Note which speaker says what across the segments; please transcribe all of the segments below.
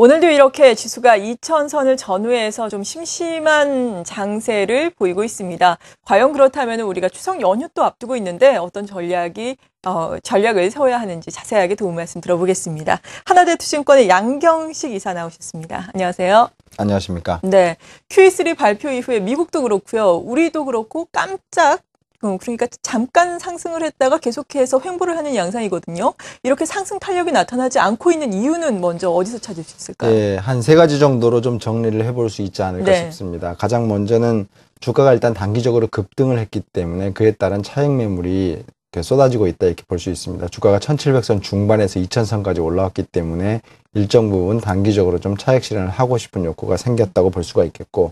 Speaker 1: 오늘도 이렇게 지수가 2000선을 전후해서 좀 심심한 장세를 보이고 있습니다. 과연 그렇다면 우리가 추석 연휴도 앞두고 있는데 어떤 전략을 세워야 하는지 자세하게 도움 말씀 들어보겠습니다. 하나대투증권의 양경식 이사 나오셨습니다. 안녕하세요.
Speaker 2: 안녕하십니까.
Speaker 1: 네, QE3 발표 이후에 미국도 그렇고요. 우리도 그렇고 깜짝 그러니까 잠깐 상승을 했다가 계속해서 횡보를 하는 양상이거든요. 이렇게 상승 탄력이 나타나지 않고 있는 이유는 먼저 어디서 찾을 수 있을까요?
Speaker 2: 네, 한 세 가지 정도로 좀 정리를 해볼 수 있지 않을까 싶습니다. 가장 먼저는 주가가 일단 단기적으로 급등을 했기 때문에 그에 따른 차익 매물이 쏟아지고 있다 이렇게 볼 수 있습니다. 주가가 1700선 중반에서 2000선까지 올라왔기 때문에 일정 부분 단기적으로 좀 차익 실현을 하고 싶은 욕구가 생겼다고 볼 수가 있겠고,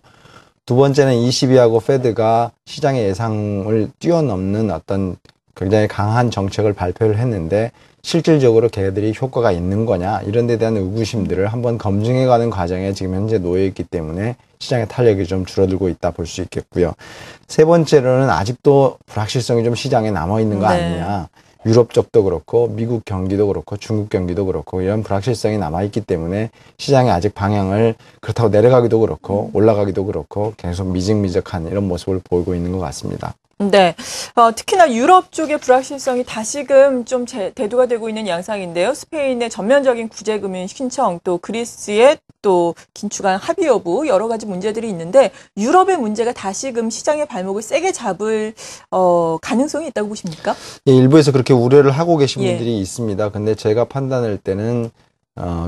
Speaker 2: 두 번째는 ECB하고 페드가 시장의 예상을 뛰어넘는 어떤 굉장히 강한 정책을 발표를 했는데 실질적으로 걔네들이 효과가 있는 거냐 이런 데 대한 의구심들을 한번 검증해가는 과정에 지금 현재 놓여 있기 때문에 시장의 탄력이 좀 줄어들고 있다 볼 수 있겠고요. 세 번째로는 아직도 불확실성이 좀 시장에 남아있는 거 아니냐. 유럽 쪽도 그렇고 미국 경기도 그렇고 중국 경기도 그렇고 이런 불확실성이 남아있기 때문에 시장이 아직 방향을 그렇다고 내려가기도 그렇고 올라가기도 그렇고 계속 미적미적한 이런 모습을 보이고 있는 것 같습니다.
Speaker 1: 네, 특히나 유럽 쪽의 불확실성이 다시금 좀 대두가 되고 있는 양상인데요. 스페인의 전면적인 구제금융 신청, 또 그리스의 또 긴축안 합의 여부 여러 가지 문제들이 있는데 유럽의 문제가 다시금 시장의 발목을 세게 잡을 가능성이 있다고 보십니까?
Speaker 2: 예, 일부에서 그렇게 우려를 하고 계신 분들이 있습니다. 근데 제가 판단할 때는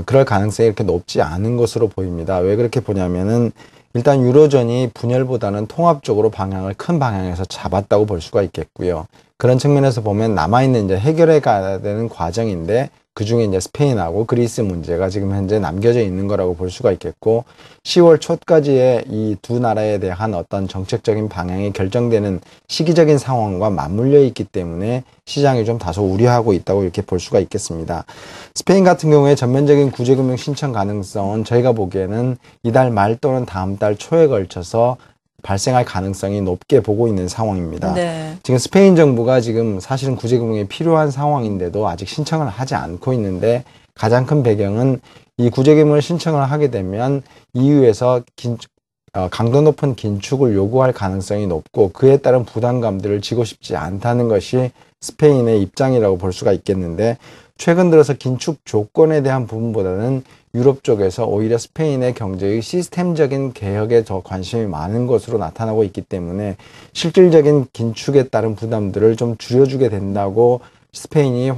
Speaker 2: 그럴 가능성이 이렇게 높지 않은 것으로 보입니다. 왜 그렇게 보냐면은 일단 유로존이 분열보다는 통합적으로 방향을 큰 방향에서 잡았다고 볼 수가 있겠고요. 그런 측면에서 보면 남아있는 이제 해결해 가야 되는 과정인데 그 중에 이제 스페인하고 그리스 문제가 지금 현재 남겨져 있는 거라고 볼 수가 있겠고, 10월 초까지의 이 두 나라에 대한 어떤 정책적인 방향이 결정되는 시기적인 상황과 맞물려 있기 때문에 시장이 좀 다소 우려하고 있다고 이렇게 볼 수가 있겠습니다. 스페인 같은 경우에 전면적인 구제금융 신청 가능성은 저희가 보기에는 이달 말 또는 다음 달 초에 걸쳐서 발생할 가능성이 높게 보고 있는 상황입니다.
Speaker 1: 네.
Speaker 2: 지금 스페인 정부가 지금 사실은 구제금융이 필요한 상황인데도 아직 신청을 하지 않고 있는데, 가장 큰 배경은 이 구제금융을 신청을 하게 되면 EU에서 강도 높은 긴축을 요구할 가능성이 높고 그에 따른 부담감들을 지고 싶지 않다는 것이 스페인의 입장이라고 볼 수가 있겠는데, 최근 들어서 긴축 조건에 대한 부분보다는 유럽 쪽에서 오히려 스페인의 경제의 시스템적인 개혁에 더 관심이 많은 것으로 나타나고 있기 때문에 실질적인 긴축에 따른 부담들을 좀 줄여주게 된다고 스페인이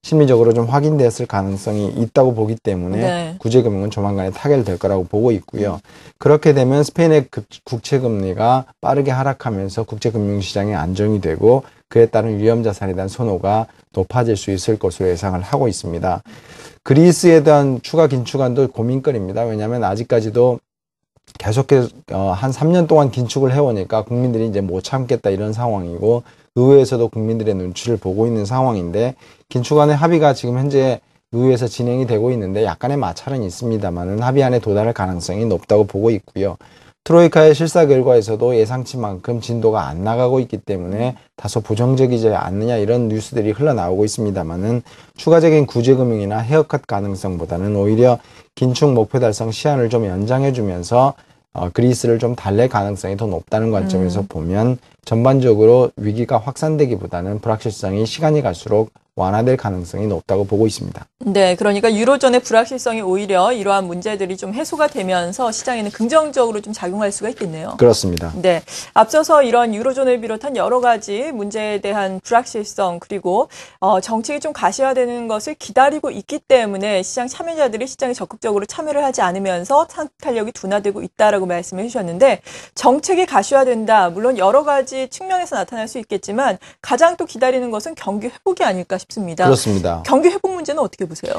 Speaker 2: 심리적으로 좀 확인됐을 가능성이 있다고 보기 때문에 구제금융은 조만간에 타결될 거라고 보고 있고요. 그렇게 되면 스페인의 국채금리가 빠르게 하락하면서 국제금융시장이 안정이 되고 그에 따른 위험자산에 대한 선호가 높아질 수 있을 것으로 예상을 하고 있습니다. 그리스에 대한 추가 긴축안도 고민거리입니다. 왜냐하면 아직까지도 계속해서 한 3년 동안 긴축을 해오니까 국민들이 이제 못 참겠다 이런 상황이고, 의회에서도 국민들의 눈치를 보고 있는 상황인데, 긴축안의 합의가 지금 현재 의회에서 진행이 되고 있는데 약간의 마찰은 있습니다만은 합의안에 도달할 가능성이 높다고 보고 있고요. 트로이카의 실사 결과에서도 예상치만큼 진도가 안 나가고 있기 때문에 다소 부정적이지 않느냐 이런 뉴스들이 흘러나오고 있습니다만은 추가적인 구제금융이나 헤어컷 가능성보다는 오히려 긴축 목표 달성 시한을 좀 연장해주면서 그리스를 좀 달랠 가능성이 더 높다는 관점에서 보면 전반적으로 위기가 확산되기보다는 불확실성이 시간이 갈수록 완화될 가능성이 높다고 보고 있습니다.
Speaker 1: 네, 그러니까 유로존의 불확실성이 오히려 이러한 문제들이 좀 해소가 되면서 시장에는 긍정적으로 좀 작용할 수가 있겠네요.
Speaker 2: 그렇습니다.
Speaker 1: 네, 앞서서 이런 유로존을 비롯한 여러 가지 문제에 대한 불확실성 그리고 정책이 좀 가시화되는 것을 기다리고 있기 때문에 시장 참여자들이 시장에 적극적으로 참여를 하지 않으면서 탄력이 둔화되고 있다라고 말씀을 해주셨는데, 정책이 가시화된다. 물론 여러 가지 측면에서 나타날 수 있겠지만 가장 또 기다리는 것은 경기 회복이 아닐까 싶습니다.
Speaker 2: 그렇습니다.
Speaker 1: 경기 회복 문제는 어떻게 보세요?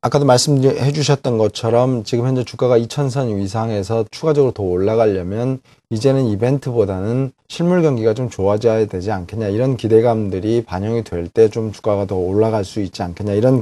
Speaker 2: 아까도 말씀해 주셨던 것처럼 지금 현재 주가가 2000선 이상에서 추가적으로 더 올라가려면 이제는 이벤트보다는 실물 경기가 좀 좋아져야 되지 않겠냐, 이런 기대감들이 반영이 될 때 좀 주가가 더 올라갈 수 있지 않겠냐, 이런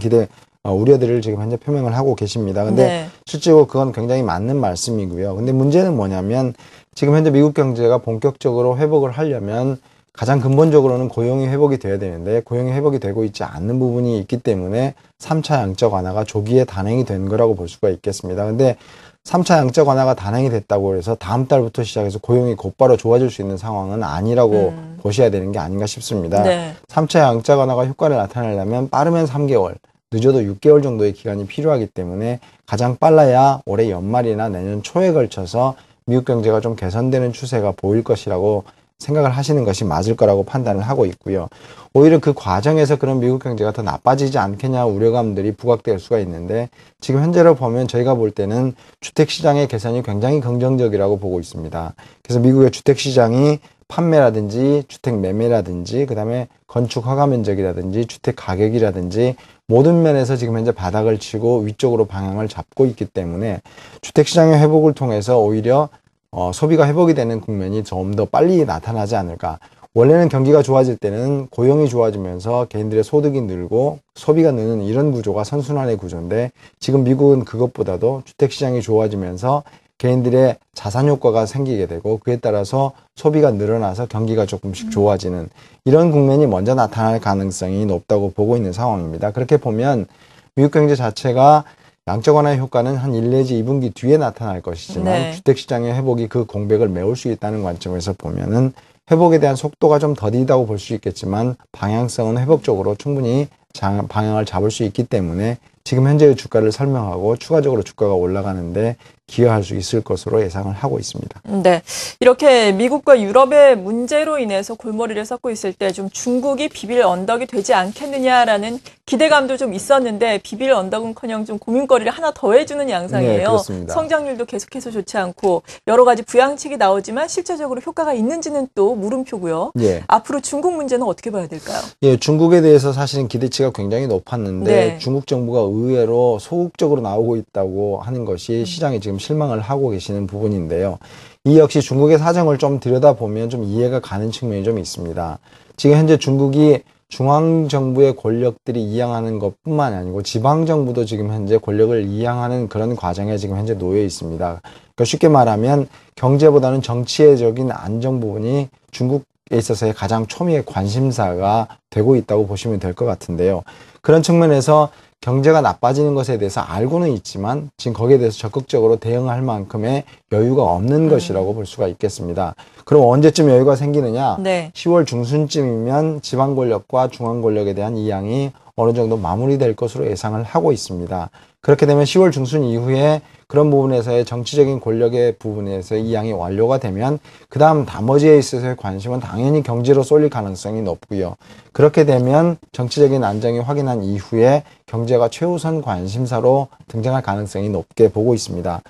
Speaker 2: 우려들을 지금 현재 표명을 하고 계십니다. 근데 실제로 그건 굉장히 맞는 말씀이고요. 근데 문제는 뭐냐면 지금 현재 미국 경제가 본격적으로 회복을 하려면 가장 근본적으로는 고용이 회복이 돼야 되는데 고용이 회복이 되고 있지 않는 부분이 있기 때문에 3차 양적 완화가 조기에 단행이 된 거라고 볼 수가 있겠습니다. 근데 3차 양적 완화가 단행이 됐다고 해서 다음 달부터 시작해서 고용이 곧바로 좋아질 수 있는 상황은 아니라고 보셔야 되는 게 아닌가 싶습니다.
Speaker 1: 네.
Speaker 2: 3차 양적 완화가 효과를 나타내려면 빠르면 3개월, 늦어도 6개월 정도의 기간이 필요하기 때문에 가장 빨라야 올해 연말이나 내년 초에 걸쳐서 미국 경제가 좀 개선되는 추세가 보일 것이라고 생각을 하시는 것이 맞을 거라고 판단을 하고 있고요. 오히려 그 과정에서 그런 미국 경제가 더 나빠지지 않겠냐 우려감들이 부각될 수가 있는데 지금 현재로 보면 저희가 볼 때는 주택시장의 개선이 굉장히 긍정적이라고 보고 있습니다. 그래서 미국의 주택시장이 판매라든지 주택 매매라든지 그다음에 건축 허가 면적이라든지 주택 가격이라든지 모든 면에서 지금 현재 바닥을 치고 위쪽으로 방향을 잡고 있기 때문에 주택시장의 회복을 통해서 오히려 소비가 회복이 되는 국면이 좀 더 빨리 나타나지 않을까. 원래는 경기가 좋아질 때는 고용이 좋아지면서 개인들의 소득이 늘고 소비가 느는 이런 구조가 선순환의 구조인데 지금 미국은 그것보다도 주택시장이 좋아지면서 개인들의 자산 효과가 생기게 되고 그에 따라서 소비가 늘어나서 경기가 조금씩 좋아지는 이런 국면이 먼저 나타날 가능성이 높다고 보고 있는 상황입니다. 그렇게 보면 미국 경제 자체가 양적 완화의 효과는 한 1 내지 2분기 뒤에 나타날 것이지만
Speaker 1: 네.
Speaker 2: 주택시장의 회복이 그 공백을 메울 수 있다는 관점에서 보면은 회복에 대한 속도가 좀 더디다고 볼 수 있겠지만 방향성은 회복적으로 충분히 방향을 잡을 수 있기 때문에 지금 현재의 주가를 설명하고 추가적으로 주가가 올라가는데 기여할 수 있을 것으로 예상을 하고 있습니다.
Speaker 1: 네. 이렇게 미국과 유럽의 문제로 인해서 골머리를 썩고 있을 때 좀 중국이 비빌 언덕이 되지 않겠느냐라는 기대감도 좀 있었는데 비빌 언덕은커녕 좀 고민거리를 하나 더해주는 양상이에요.
Speaker 2: 네, 그렇습니다.
Speaker 1: 성장률도 계속해서 좋지 않고 여러 가지 부양책이 나오지만 실제적으로 효과가 있는지는 또 물음표고요.
Speaker 2: 예.
Speaker 1: 앞으로 중국 문제는 어떻게 봐야 될까요?
Speaker 2: 예, 중국에 대해서 사실은 기대치가 굉장히 높았는데
Speaker 1: 네.
Speaker 2: 중국 정부가 의외로 소극적으로 나오고 있다고 하는 것이 시장이 지금 실망을 하고 계시는 부분인데요. 이 역시 중국의 사정을 좀 들여다보면 좀 이해가 가는 측면이 좀 있습니다. 지금 현재 중국이 중앙정부의 권력들이 이양하는 것뿐만이 아니고 지방정부도 지금 현재 권력을 이양하는 그런 과정에 지금 현재 놓여 있습니다. 그러니까 쉽게 말하면 경제보다는 정치적인 안정 부분이 중국에 있어서의 가장 초미의 관심사가 되고 있다고 보시면 될 것 같은데요. 그런 측면에서 경제가 나빠지는 것에 대해서 알고는 있지만 지금 거기에 대해서 적극적으로 대응할 만큼의 여유가 없는 것이라고 볼 수가 있겠습니다. 그럼 언제쯤 여유가 생기느냐?
Speaker 1: 네.
Speaker 2: 10월 중순쯤이면 지방 권력과 중앙 권력에 대한 이양이 어느 정도 마무리될 것으로 예상을 하고 있습니다. 그렇게 되면 10월 중순 이후에 그런 부분에서의 정치적인 권력의 부분에서 이양이 완료가 되면 그 다음 나머지에 있어서의 관심은 당연히 경제로 쏠릴 가능성이 높고요. 그렇게 되면 정치적인 안정이 확인한 이후에 경제가 최우선 관심사로 등장할 가능성이 높게 보고 있습니다.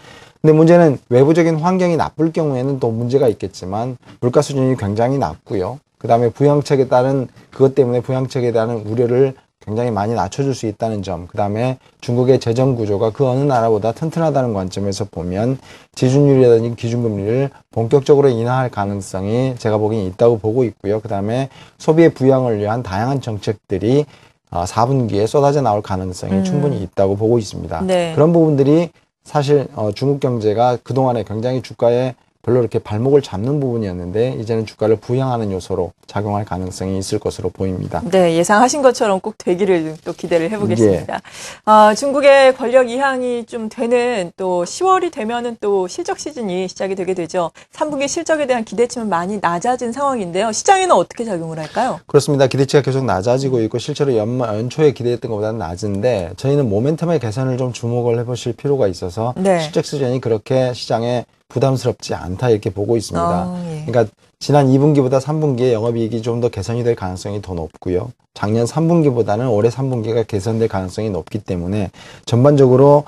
Speaker 2: 근데 문제는 외부적인 환경이 나쁠 경우에는 또 문제가 있겠지만 물가 수준이 굉장히 낮고요. 그 다음에 부양책에 따른 그것 때문에 부양책에 대한 우려를 굉장히 많이 낮춰줄 수 있다는 점, 그 다음에 중국의 재정 구조가 그 어느 나라보다 튼튼하다는 관점에서 보면 지준율이라든지 기준금리를 본격적으로 인하할 가능성이 제가 보기엔 있다고 보고 있고요. 그 다음에 소비의 부양을 위한 다양한 정책들이 4분기에 쏟아져 나올 가능성이 충분히 있다고 보고 있습니다.
Speaker 1: 네.
Speaker 2: 그런 부분들이 사실 중국 경제가 그동안에 굉장히 주가에 별로 이렇게 발목을 잡는 부분이었는데 이제는 주가를 부양하는 요소로 작용할 가능성이 있을 것으로 보입니다.
Speaker 1: 네, 예상하신 것처럼 꼭 되기를 또 기대를 해보겠습니다.
Speaker 2: 예.
Speaker 1: 중국의 권력 이양이 좀 되는 또 10월이 되면은 또 실적 시즌이 시작이 되게 되죠. 3분기 실적에 대한 기대치는 많이 낮아진 상황인데요. 시장에는 어떻게 작용을 할까요?
Speaker 2: 그렇습니다. 기대치가 계속 낮아지고 있고 실제로 연초에 기대했던 것보다는 낮은데 저희는 모멘텀의 개선을 좀 주목을 해보실 필요가 있어서
Speaker 1: 네.
Speaker 2: 실적 수준이 그렇게 시장에 부담스럽지 않다 이렇게 보고 있습니다.
Speaker 1: 예.
Speaker 2: 그러니까 지난 2분기보다 3분기에 영업이익이 좀 더 개선이 될 가능성이 더 높고요. 작년 3분기보다는 올해 3분기가 개선될 가능성이 높기 때문에 전반적으로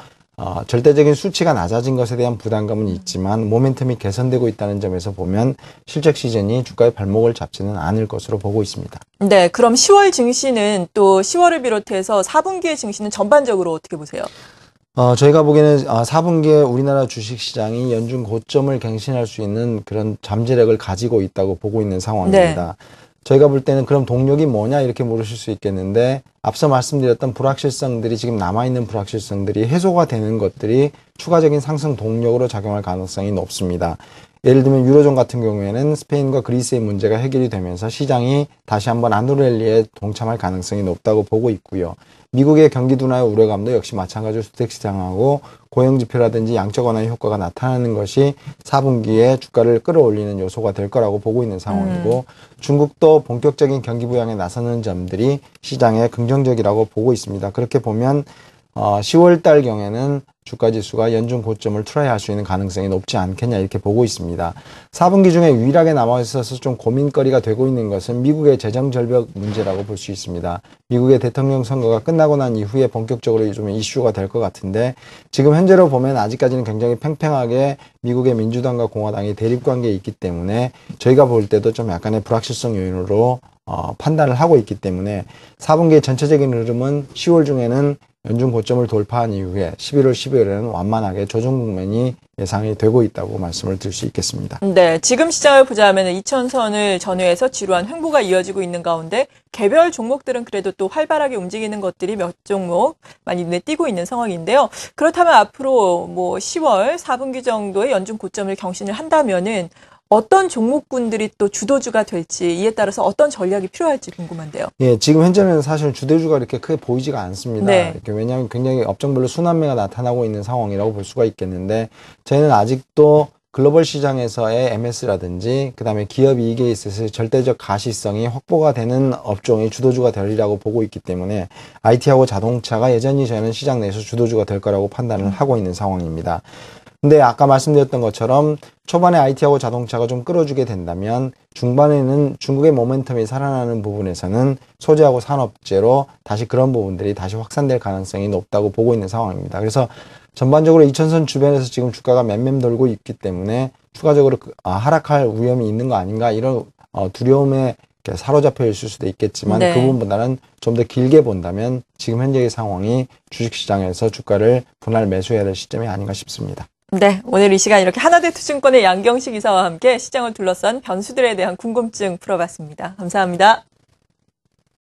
Speaker 2: 절대적인 수치가 낮아진 것에 대한 부담감은 있지만 모멘텀이 개선되고 있다는 점에서 보면 실적 시즌이 주가의 발목을 잡지는 않을 것으로 보고 있습니다.
Speaker 1: 네, 그럼 10월 증시는 또 10월을 비롯해서 4분기의 증시는 전반적으로 어떻게 보세요?
Speaker 2: 저희가 보기에는 4분기에 우리나라 주식시장이 연중 고점을 갱신할 수 있는 그런 잠재력을 가지고 있다고 보고 있는 상황입니다.
Speaker 1: 네.
Speaker 2: 저희가 볼 때는 그럼 동력이 뭐냐 이렇게 물으실 수 있겠는데 앞서 말씀드렸던 불확실성들이 지금 남아있는 불확실성들이 해소가 되는 것들이 추가적인 상승 동력으로 작용할 가능성이 높습니다. 예를 들면 유로존 같은 경우에는 스페인과 그리스의 문제가 해결이 되면서 시장이 다시 한번 안도랠리에 동참할 가능성이 높다고 보고 있고요. 미국의 경기 둔화의 우려감도 역시 마찬가지로 주택시장하고 고용지표라든지 양적 완화의 효과가 나타나는 것이 4분기에 주가를 끌어올리는 요소가 될 거라고 보고 있는 상황이고 중국도 본격적인 경기 부양에 나서는 점들이 시장에 긍정적이라고 보고 있습니다. 그렇게 보면 10월 달 경에는 주가 지수가 연중 고점을 트라이할 수 있는 가능성이 높지 않겠냐 이렇게 보고 있습니다. 4분기 중에 유일하게 남아 있어서 좀 고민거리가 되고 있는 것은 미국의 재정 절벽 문제라고 볼 수 있습니다. 미국의 대통령 선거가 끝나고 난 이후에 본격적으로 좀 이슈가 될 것 같은데 지금 현재로 보면 아직까지는 굉장히 팽팽하게 미국의 민주당과 공화당이 대립 관계에 있기 때문에 저희가 볼 때도 좀 약간의 불확실성 요인으로 판단을 하고 있기 때문에 4분기의 전체적인 흐름은 10월 중에는 연중 고점을 돌파한 이후에 11월, 12월에는 완만하게 조정 국면이 예상이 되고 있다고 말씀을 드릴 수 있겠습니다.
Speaker 1: 네, 지금 시장을 보자면 2,000선을 전후해서 지루한 횡보가 이어지고 있는 가운데 개별 종목들은 그래도 또 활발하게 움직이는 것들이 몇 종목 많이 눈에 띄고 있는 상황인데요. 그렇다면 앞으로 뭐 10월 4분기 정도의 연중 고점을 경신을 한다면은 어떤 종목군들이 또 주도주가 될지 이에 따라서 어떤 전략이 필요할지 궁금한데요.
Speaker 2: 예, 지금 현재는 사실 주도주가 이렇게 크게 보이지가 않습니다.
Speaker 1: 네.
Speaker 2: 이렇게 왜냐하면 굉장히 업종별로 순환매가 나타나고 있는 상황이라고 볼 수가 있겠는데 저희는 아직도 글로벌 시장에서의 MS라든지 그다음에 기업 이익에 있어서 절대적 가시성이 확보가 되는 업종이 주도주가 되리라고 보고 있기 때문에 IT하고 자동차가 여전히 저희는 시장 내에서 주도주가 될 거라고 판단을 하고 있는 상황입니다. 근데 아까 말씀드렸던 것처럼 초반에 IT하고 자동차가 좀 끌어주게 된다면 중반에는 중국의 모멘텀이 살아나는 부분에서는 소재하고 산업재로 다시 그런 부분들이 다시 확산될 가능성이 높다고 보고 있는 상황입니다. 그래서 전반적으로 2,000선 주변에서 지금 주가가 맴맴 돌고 있기 때문에 추가적으로 하락할 위험이 있는 거 아닌가 이런 두려움에 사로잡혀 있을 수도 있겠지만
Speaker 1: 네.
Speaker 2: 그 부분보다는 좀 더 길게 본다면 지금 현재의 상황이 주식시장에서 주가를 분할 매수해야 될 시점이 아닌가 싶습니다.
Speaker 1: 네, 오늘 이 시간 이렇게 하나대투증권의 양경식 이사와 함께 시장을 둘러싼 변수들에 대한 궁금증 풀어봤습니다. 감사합니다.